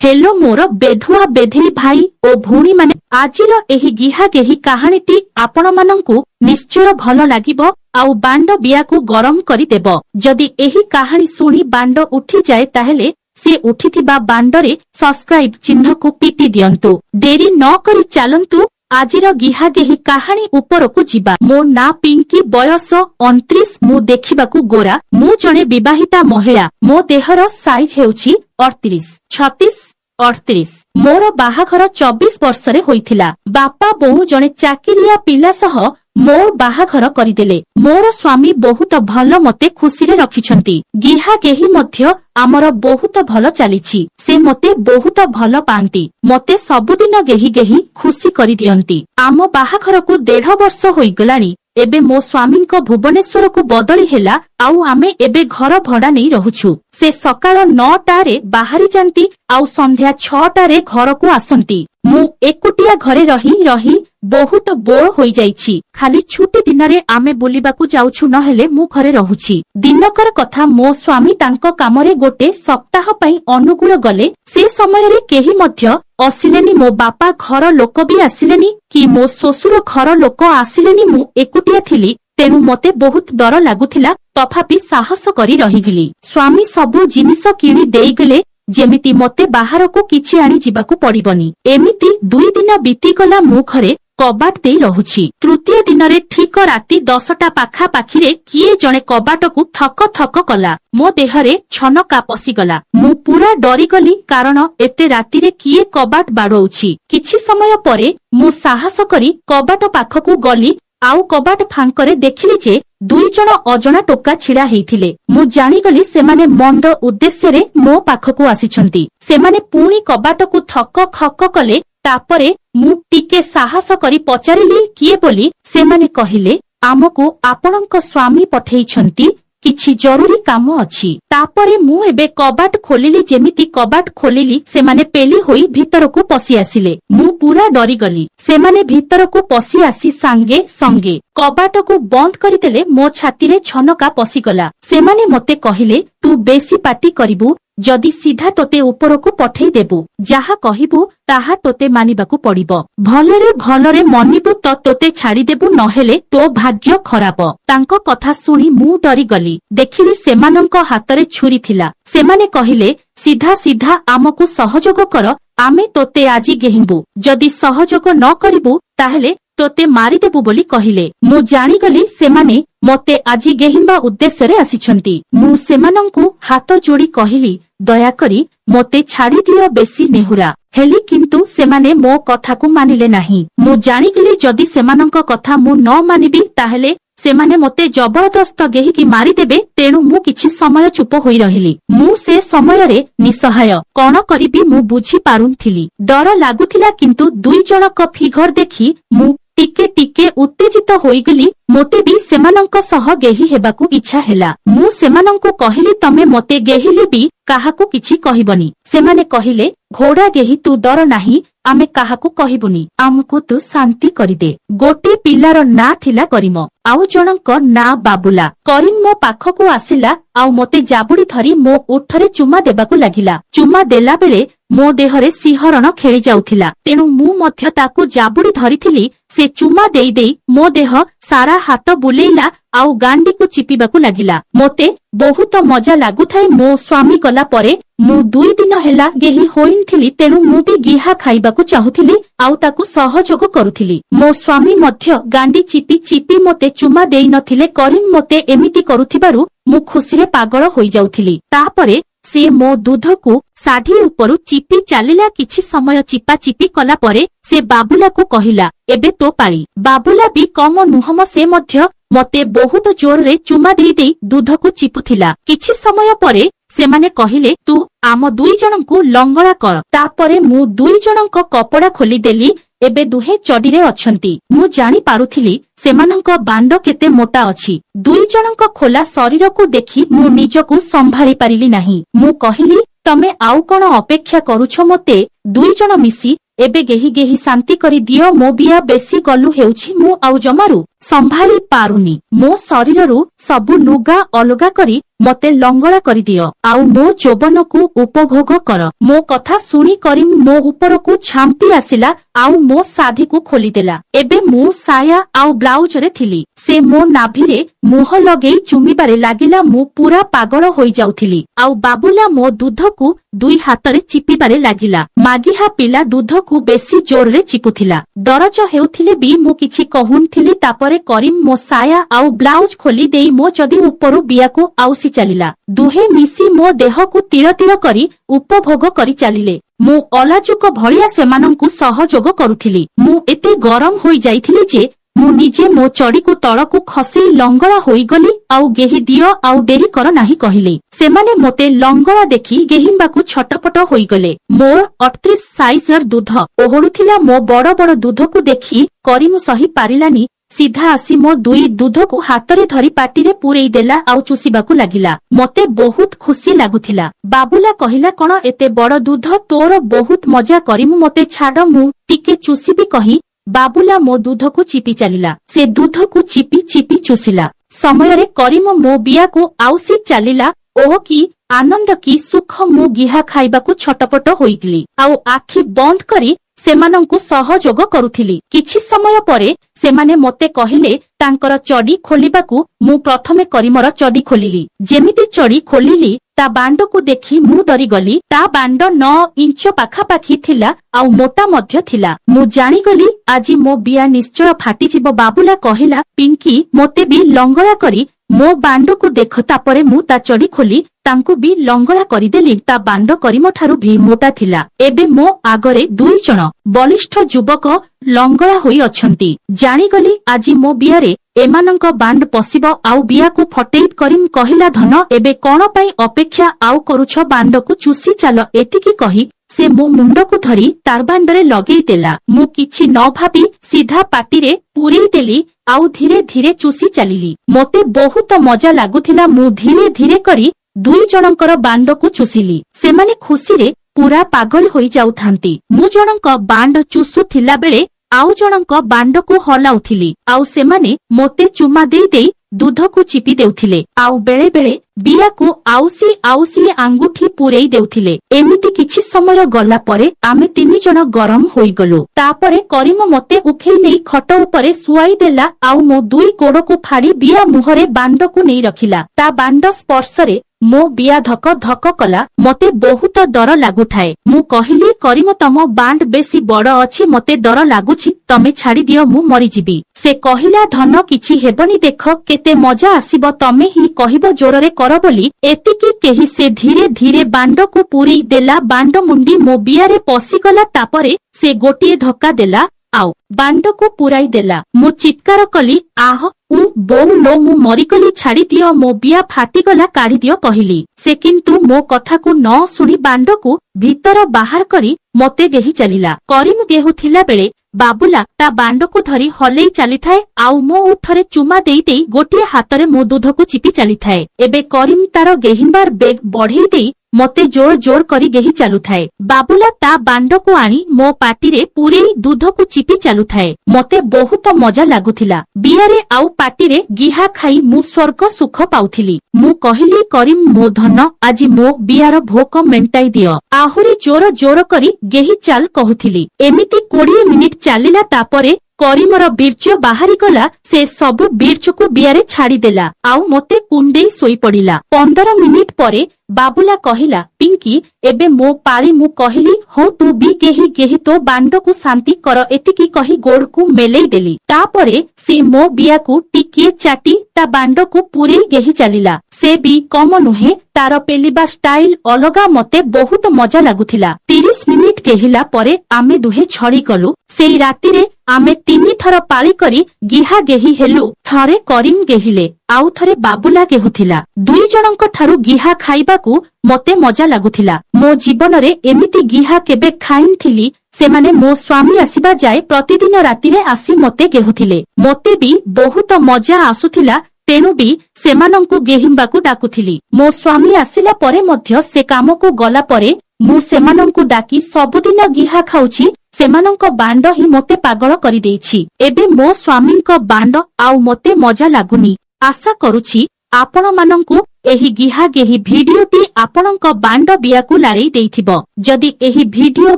Hello मोर बेधुआ बेधेई भाई ओ भूणी माने आजिर एही गिहा गेही कहानीटी आपण मानंकु निश्चय भल लागिबो आउ बांड बियाकु गरम करी देबो। जदि एही कहानी सुनी बांड उठी जाए ताहेले से उठिथिबा बांडरे सब्सक्राइब चिन्ह को पिटी दियंतु। देरी न करी चालंतु आजिर गिहा गेही कहानी उपरकु जिबा। मो ना पिंकी बयस 29 मु देखिबाकु गोरा मु जणे विवाहिता महिला। मो देहर साइज हेउछि 38 36 38। मोर बाहाघर 24 वर्षरे होइथिला। बापा बोहू जणे चाकिरिया पिला सह मोर बाहाघर करिदेले। मोर स्वामी बहुत भल मते खुशीरे रखिछंती। गिहा गेही मध्य आमर बहुत भल चलीछि। से मते बहुत भल पांती। मते सबुदिन गेही गेही खुशी करि दियंती। आम बाहाघर को 1.5 वर्ष होई गलानी। एबे मो स्वामी को भुवनेश्वर को बदली हेला आउ आमे एबे घर भड़ा नहीं रहुछु। से सकाळ 9टा रे बाहरी जांती आउ संध्या 6टा रे घर को आसंती। मु एकुटिया घरे रही रही बहुत बोर होई जाईछि। खाली छुट्टी दिन रे आमे बुलिबाकू जाउछु नहेले मु घरे रहुछि। दिनकर कथा मो स्वामी तांको कामरे गोटे सप्ताह पई अनुकूल गले। से समय रे केही मध्य आसिलेनी। मो बापा घर लोक भी आसिलेनी कि मो ससुर घर लोक आसिलेनी। मु एकुटिया थिली तेनु मते बहुत डर लागुथिला। तथापि साहस करी रहिगिली। स्वामी सबु जिनिस किणी देइगले जेमिति मते बाहर को किछि आनी जिबाकू पड़िबनी। एमिति 2 दिन बीतीगला। मु घरे कबाट देई रहुछि। तृतीय दिन रे ठीक राति 10टा पाखा पाखिरे किए जणे कबाट को थक थक कला। मो देहरे छनका पसिगला। मु पूरा डरी गली कारण एते राति रे किए कबाट बाडौछि। किछि समय परे मु साहस करी कबाट पाखकू गली आउ कबाट फांकरे देखिली जे 2 जण अजणा टोका छिड़ा हेइथिले। मु जानिगली सेमाने मंद उद्देश्य रे मो पाखकू आसिछंती। सेमाने पुणी कबाट को थक खक कले। तापरे मु टिके साहस करी पचारिली किए बोली। सेमाने कहिले आमको आपणक स्वामी पठेइछंती किछि जरूरी काम अछि। तापरे मु एबे कबाट खोलिली। जेमिति कबाट खोलिली सेमाने पेली होई भितरकू पसी आसिले। मु पूरा डरी गली। सेमाने भितरकू पसी आसी सांगे संगे कबाटकू बंद करिदेले। मो छाती रे छनका पसिगला। सेमाने मते कहिले तू बेसी पाटी करिबू जदि सीधा तोते उपरकू पठेई देबू। जाहा कहिबू ताहा तोते मानिबाकू पड़िबो। भलरे मनिबू तो तोते छाड़ी देबू नहेले तो भाग्य खराब। तांको कथा सुनी मु डरी गली। देखिली सेमानंक हातरे छुरी थिला। सेमाने कहिले सीधा सीधा आमको सहयोग कर। आमे तोते आजी गेहिबू। जदि सहयोग न करिबू ताहेले तोते मारिदेबू बोली कहिले। मु जानिगली सेमाने मते आजी गेहिबा उद्देश्य रे आसिछंती। मु सेमानंकु हाथ जोड़ी कहिली दयाकरी मते छाड़ी दियो बेसी नेहुरा। हेली किंतु सेमाने मो कथा को मानिले नाही। मु जानिगली जदि सेमानंक कथा मु न मानिबी ताहेले सेमाने मते जबरदस्त गेही की मारी देबे। तेणु मु किछि समय चुप होई रहिली। मु से समय रे निसहाय कोन करिबी मु बुझी पारुनथिली। डर लागुथिला किंतु 2 जणक फिगर देखि मु टिके टिके उत्तेजित होई गली। मोते भी सेमानंक सह गेही हेबाकू इच्छा हेला। मु सेमानंकु कहिली तमे मते गेहिले भी काहाकू किछि कहिबनी। सेमाने कहिले घोड़ा गेही तू डर नाही आमे काहाकू कहिबुनी। आमको तू शांति करिदे। गोटे पिलार ना थिला करीम आउ जणक ना बाबुला। करीम मो पाखकू आसिला आउ मते जाबुडी धरी मो उठरे चुमा देबाकू लागिला। चुमा देला बेले मो देहरे सिहरण खेली जाउथिला। तेणु मु मध्य ताकू जाबुडी धरिथिली। से चुमा देई देई मो देह सारा हाथ बुलेइला आउ गांडी को चिपिबाकू लागिला। मोते बहुत मजा लागुथाय। मो स्वामी गला परे मु 2 दिन हेला गेही होइनथिली। तेणु मु भी गिहा खाइबाकू चाहुथिली आउ ताकू सहयोग करुथिली। मो स्वामी मध्य गांडी चिपी चिपी मोते चुमा देई नथिले। करीम मोते एमिति करुथिबारु मु खुशीरे पागल होई जाउथिली। तापरे से मो दूध को साढ़ी उपरु चिपी चालिला। किछि समय चिपा चिपी कला परे से बाबुला को कहिला एबे तो पाली। बाबुला भी कम नुहम। से मध्य मते बहुत जोर रे चुमा देई देई दूध को चिपुथिला। किछि समय परे सेमाने कहिले तू आम 2 जणंकु लंगड़ा कर। तापरे मु 2 जणंक कपड़ा खोली देली। एबे दुहे चडीरे अछंती। मु जानी पारुथिली सेमानंक बांड केते मोटा अछि। 2 जणंक खोला शरीर को देखि मु निजको संभाली पारिली नाही। मु कहिली तमे आउ कोन अपेक्षा करूछ मते 2 जण मिसी एबे गेही गेही शांति करी दियो। मो बिया बेसी गलु हेउछि। मु आउ जमारू संभाली पारुनी मो शरीररू सबु लुगा अलगा करी मते लंगड़ा कर दियो आउ मो जोबन को उपभोग कर। मो कथा सुनी करीम मो ऊपर को छांपी आसिला आउ मो साधी को खोली देला। एबे मु साया आउ ब्लाउज रे थिली। से मो नाभिरे मुह लगेई चुमिबारे लागिला। मु पूरा पागल होई जाउथिली। आउ बाबुला मो दूध को दुई हातरे चिपिबारे लागिला। मागिहा पिला दूध को बेसी जोर रे चिपुथिला। दरज हेउथिले भी मु किछि कहूनथिली। तापरे करीम मो साया आउ ब्लाउज खोली देई मो जदी ऊपरू बिया को आउसी चलिला। दुहे मिसी मो देह को तीर तीर करी उपभोग करी चलिले। मु अलाजुक भलिया सेमानंकु सहयोग करुथिली। मु एते गरम होई जाइथिली जे मु निजे मो चड़ी को तळकु खसेई लंगड़ा होई गली। आउ गेही दियो आउ डेरी कर नाही कहिले। सेमाने मोते लंगड़ा देखि गेहिंबाकु छटपट होई गले। मोर 38 साइजर दूध ओहळुथिला। मो बड़ बड़ दूध को देखि करीम सही पारिलानी। सीधा आसी मो दुई दूध को हातरे धरी पाटिरे पुरेई देला आउ चुसीबाकु लागिला। मते बहुत खुशी लागुथिला। बाबुला कहिला कोन एते बड़ दूध तोर बहुत मजा करीमु मते छाड़ मु टिके चुसीबी कही बाबुला मो दूध को चिपी चलिला। से दूध को चिपी चिपी चुसिला समयरे करीम मो बिया को आउसी चलिला। ओह की आनंद की सुख मु गिहा खाइबाकु छटपट होइगली। आउ आखि बंद करी सेमानंकु सहयोग करुथिली। किछि समय परे सेमाने मोते कहिले तांकर चडी खोलिबाकु। मु प्रथमे करीमर चडी खोलिली। जेमिति चडी खोलिली ता बांड को देखि मु डरी गली। ता बांड 9 इंच पाखापाखी थिला आउ मोटा मध्य थिला। मु जानी गली आजी मो बिया निश्चय फाटी जिवो। बाबुला कहिला पिंकी मोते भी लंगड़ा करी मो बांड को देख। तापरे मु ता चडी खोली तांकु भी लंगड़ा करिदेली। ता बांड करीम ठारू भी मोटा थिला। एबे मो आगरे दुई जण बलिष्ठ युवक लंगड़ा होई अछंती। जानिगली आजी मो बियारे एमानंक बांड पसिब आउ बिया को फटेई। करीम कहिला धन एबे कोन पई अपेक्षा आउ करूछ बांड को चुसी चाल एतिकी कही से मो मुंड को धरी तार बांडरे लगेई देला। मु किछि न भाबी सीधा पाटिरे पुरेई देली आउ धीरे धीरे चुसी चलिली। मोते बहुत मजा लागुथिला। मु धीरे धीरे करी दुई जनकर बांड को चुसिली। सेमाने खुशी रे पूरा पागल होई जाउथांती। मु जनक बांड चुसु थिला बेले आउ जनक बांड को हलाउथिली। आउ सेमाने मोते चुमा देई देई दूध को चिपी देउथिले। आउ बेले बेले बिया को आउसी आउसी आंगुठी पुरेई देउथिले। एमिति किछि समय गला परे आमे तीन जण गरम होई गलो। तापरे करीम मते उखेई नेई खट उपरे सुआई देला। आउ मो दुई गोड़ को फाड़ी बिया मुहरे बांड को नेई रखिला। ता बांड स्पर्शरे मो बिया धक धक कला। मते बहुत डर लागुठाए। मु कहिली करीम तम बांड बेसी बड़ अछि मते डर लागुछि तमे छाड़ी दियो मु मरि जिबी। से कहिला धन किछि हेबनी देख केते मजा आसीबो तमे ही कहिबो जोररे कर बोली। एतिकी केही से धीरे धीरे बांड को पुरी देला। बांड मुंडी मो बियारे पसिगला। तापरे से गोटिए धक्का देला आउ बांड को पुराई देला। मु चित्कार कली आह उ बोउ लो मु मरिगली छाड़ी दियो मो बिया फाटिगला काढ़ी दियो कहिली। से किंतु मो कथा को न सुनी बांड को भीतर बाहर करी मते गेही चलिला। करीम गेहुथिला बेले बाबुला ता बांड को धरी हलेई चली थाए। आउ मो उठरे चुमा देई देई गोटिए हातरे मो दूध को चिपी चली थाए। एबे करीम तार गेहिंबार बेग बढ़ेई देई मते जोर जोर करी गेही चालू थाए। बाबुला ता बांड को आनी मो पाटिरे पूरे दूध को चिपी चालू थाए। मते बहुत मजा लागुथिला। बियारे आउ पाटिरे गिहा खाई मु स्वर्ग सुख पाउथिली। मु कहिली करीम मो धन आजी मो बियार भोक मेंटाई दियो। आहुरी जोर जोर करी गेही चाल कहुथिली। एमिति 20 मिनिट चालिला। तापरे करीमर बीर्ज बाहरी गला। से सबु बीर्ज को बियारे छाड़ी देला आउ मते कुंडेई सोई पड़िला। 15 मिनिट परे बाबुला कहिला पिंकी एबे मो पारी। मु कहिली हो तू भी गेही गेही तो बांड को शांति कर एतिकी कही गोड़ को मेलेई देली। तापरे से मो बिया को टिकिए चाटी ता बांड को पूरे गेही चलिला। से भी कम नुहे तार पेलिबा स्टाइल अलगा। मते बहुत मजा लागुथिला। 30 मिनिट गेहिला परे आमे दुहे छड़ी गलु। सेई रातिरे आमे 3 थर पाली करी गिहा गेही हेलु। थरे करीम गेहिले आउ थरे बाबुला गेहुथिला। दुई जनक ठारू गिहा खाइबाकू मते मजा लागुथिला। मो जीवन रे एमिति गिहा केबे खाइनथिली। सेमाने मो स्वामी आसीबा जाए प्रतिदिन रातिरे आसी मते गेहुथिले। मते भी बहुत मजा आसुथिला। तेणु भी सेमानंकु गेहिंबाकू डाकुथिली। मो स्वामी आसिला परे मध्य से काम को गला परे मु सेमानंकु डाकी सबुदिन गिहा खाउछि ସେମାନଙ୍କ ବାଣ୍ଡ ହିଁ ମୋତେ ପାଗଳ କରିଦେଇଛି। ଏବେ ମୋ ସ୍ୱାମୀଙ୍କ ବାଣ୍ଡ ଆଉ ମୋତେ ମଜା ଲାଗୁନି। ଆଶା କରୁଛି ଆପଣମାନଙ୍କୁ ଏହି ଗିହାଗେହି ଭିଡିଓଟି ଆପଣଙ୍କ ବାଣ୍ଡ ବିୟାକୁ ଲାଳେଇ ଦେଇଥିବ। ଯଦି ଏହି ଭିଡିଓ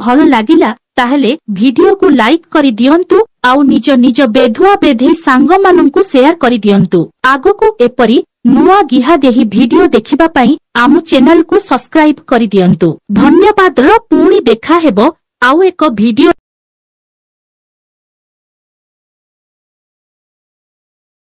ଭଲ ଲାଗିଲା ତାହେଲେ ଭିଡିଓକୁ ଲାଇକ୍ କରିଦିଅନ୍ତୁ ଆଉ ନିଜ ବେଧୁଆ ବେଧେଇ ସାଙ୍ଗମାନଙ୍କୁ ସେୟାର କରିଦିଅନ୍ତୁ। ଆଗକୁ ଏପରି ନୂଆ ଗିହାଗେହି ଭିଡିଓ ଦେଖିବା ପାଇଁ ଆମ ଚ୍ୟାନେଲକୁ ସବସ୍କ୍ରାଇବ କରିଦିଅନ୍ତୁ। ଧନ୍ୟବାଦର ପୁଣି ଦେଖା ହେବ ଆଉ ଏକ ଭିଡିଓ।